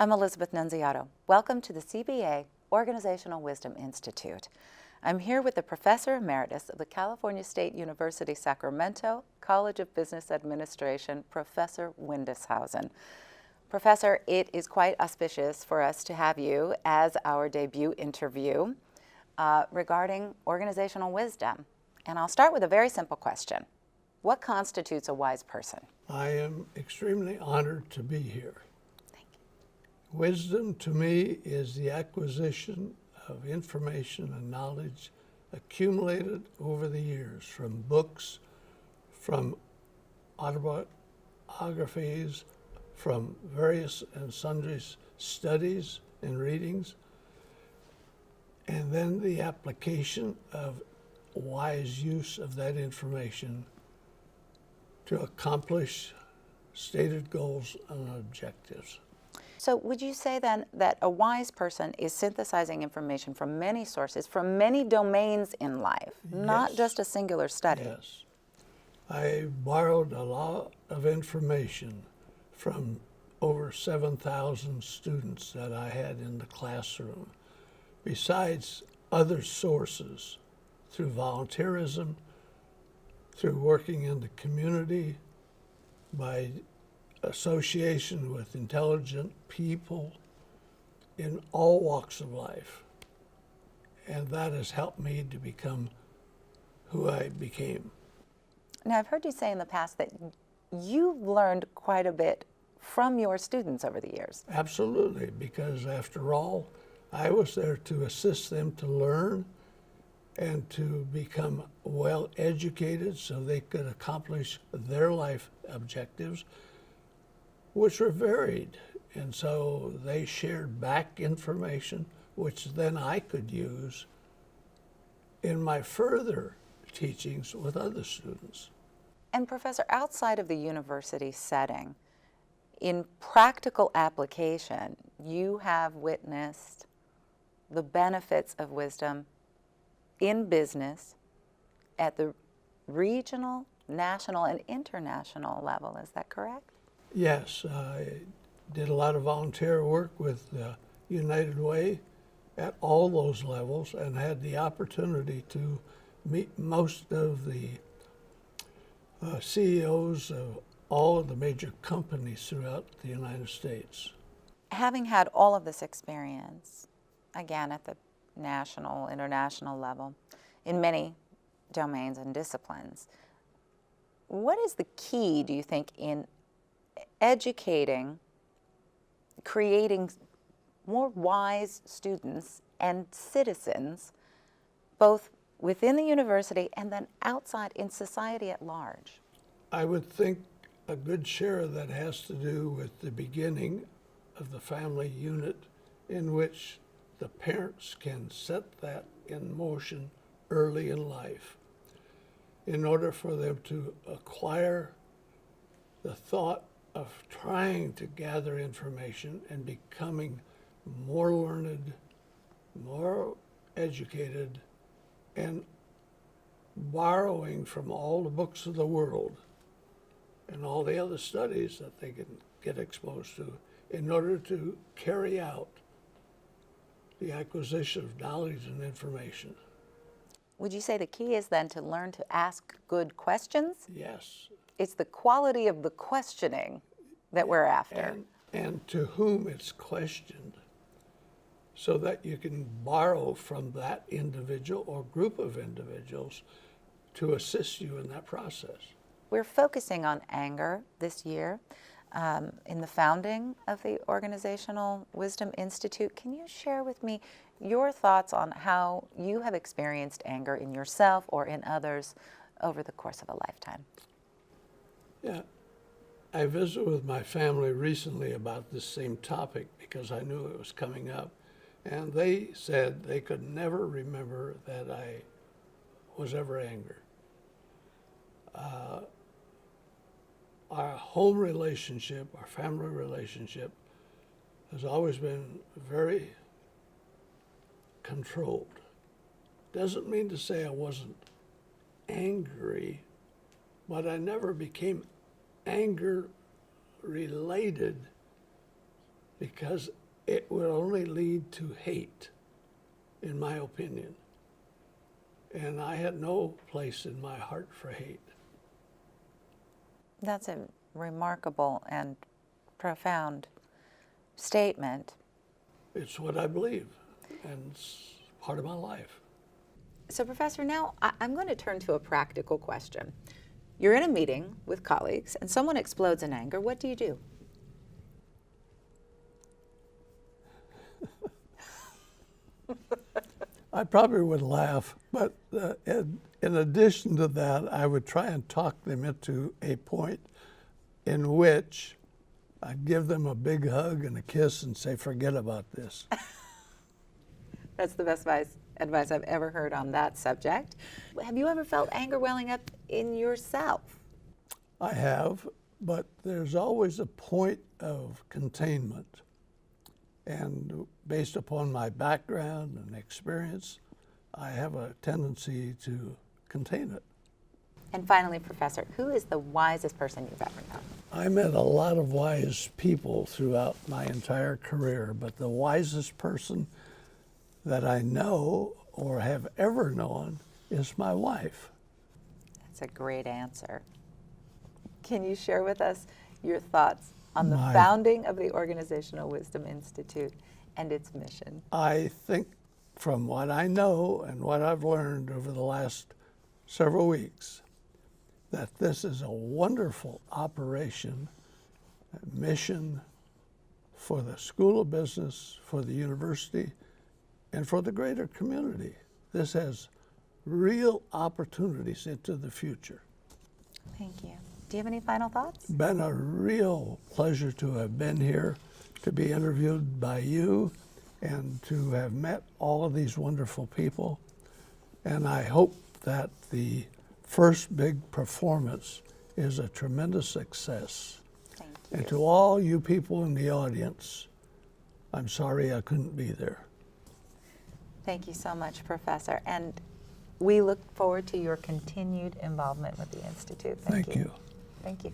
I'm Elizabeth Nunziato. Welcome to the CBA Organizational Wisdom Institute. I'm here with the Professor Emeritus of the California State University, Sacramento College of Business Administration, Professor Windeshausen. Professor, it is quite auspicious for us to have you as our debut interview regarding organizational wisdom. And I'll start with a very simple question. What constitutes a wise person? I am extremely honored to be here. Thank you. Wisdom to me is the acquisition of information and knowledge accumulated over the years from books, from autobiographies, from various and sundry studies and readings, and then the application of wise use of that information to accomplish stated goals and objectives. So would you say then that a wise person is synthesizing information from many sources, from many domains in life, not Yes. just a singular study? Yes. I borrowed a lot of information from over 7,000 students that I had in the classroom, besides other sources through volunteerism, through working in the community, by association with intelligent people in all walks of life. And that has helped me to become who I became. Now, I've heard you say in the past that you've learned quite a bit from your students over the years. Absolutely, because after all, I was there to assist them to learn and to become well educated so they could accomplish their life objectives, which were varied. And so they shared back information, which then I could use in my further teachings with other students. And Professor, outside of the university setting, in practical application, you have witnessed the benefits of wisdom in business at the regional, national, and international level. Is that correct? Yes, I did a lot of volunteer work with United Way at all those levels and had the opportunity to meet most of the CEOs of all of the major companies throughout the United States. Having had all of this experience, again at the national, international level, in many domains and disciplines, what is the key, do you think, in educating, creating more wise students and citizens, both within the university and then outside in society at large? I would think a good share of that has to do with the beginning of the family unit, in which the parents can set that in motion early in life in order for them to acquire the thought of trying to gather information and becoming more learned, more educated, and borrowing from all the books of the world and all the other studies that they can get exposed to in order to carry out the acquisition of knowledge and information. Would you say the key is then to learn to ask good questions? Yes. It's the quality of the questioning that we're after. And to whom it's questioned, so that you can borrow from that individual or group of individuals to assist you in that process. We're focusing on anger this year in the founding of the Organizational Wisdom Institute. Can you share with me your thoughts on how you have experienced anger in yourself or in others over the course of a lifetime? Yeah, I visited with my family recently about this same topic because I knew it was coming up, and they said they could never remember that I was ever angry. Our home relationship, our family relationship, has always been very controlled. Doesn't mean to say I wasn't angry, but I never became anger related because it will only lead to hate, in my opinion. And I had no place in my heart for hate. That's a remarkable and profound statement. It's what I believe, and it's part of my life. So, Professor, now I'm going to turn to a practical question. You're in a meeting with colleagues and someone explodes in anger. What do you do? I probably would laugh, but in addition to that, I would try and talk them into a point in which I'd give them a big hug and a kiss and say, forget about this. That's the best advice I've ever heard on that subject. Have you ever felt anger welling up in yourself? I have, but there's always a point of containment. And based upon my background and experience, I have a tendency to contain it. And finally, Professor, who is the wisest person you've ever known? I met a lot of wise people throughout my entire career, but the wisest person that I know or have ever known is my wife. That's a great answer. Can you share with us your thoughts on the founding of the Organizational Wisdom Institute and its mission? I think from what I know and what I've learned over the last several weeks, that this is a wonderful operation, a mission for the School of Business, for the university, and for the greater community. This has real opportunities into the future. Thank you. Do you have any final thoughts? Been a real pleasure to have been here, to be interviewed by you, and to have met all of these wonderful people. And I hope that the first big performance is a tremendous success. Thank you. And to all you people in the audience, I'm sorry I couldn't be there. Thank you so much, Professor. And we look forward to your continued involvement with the Institute. Thank you. Thank you.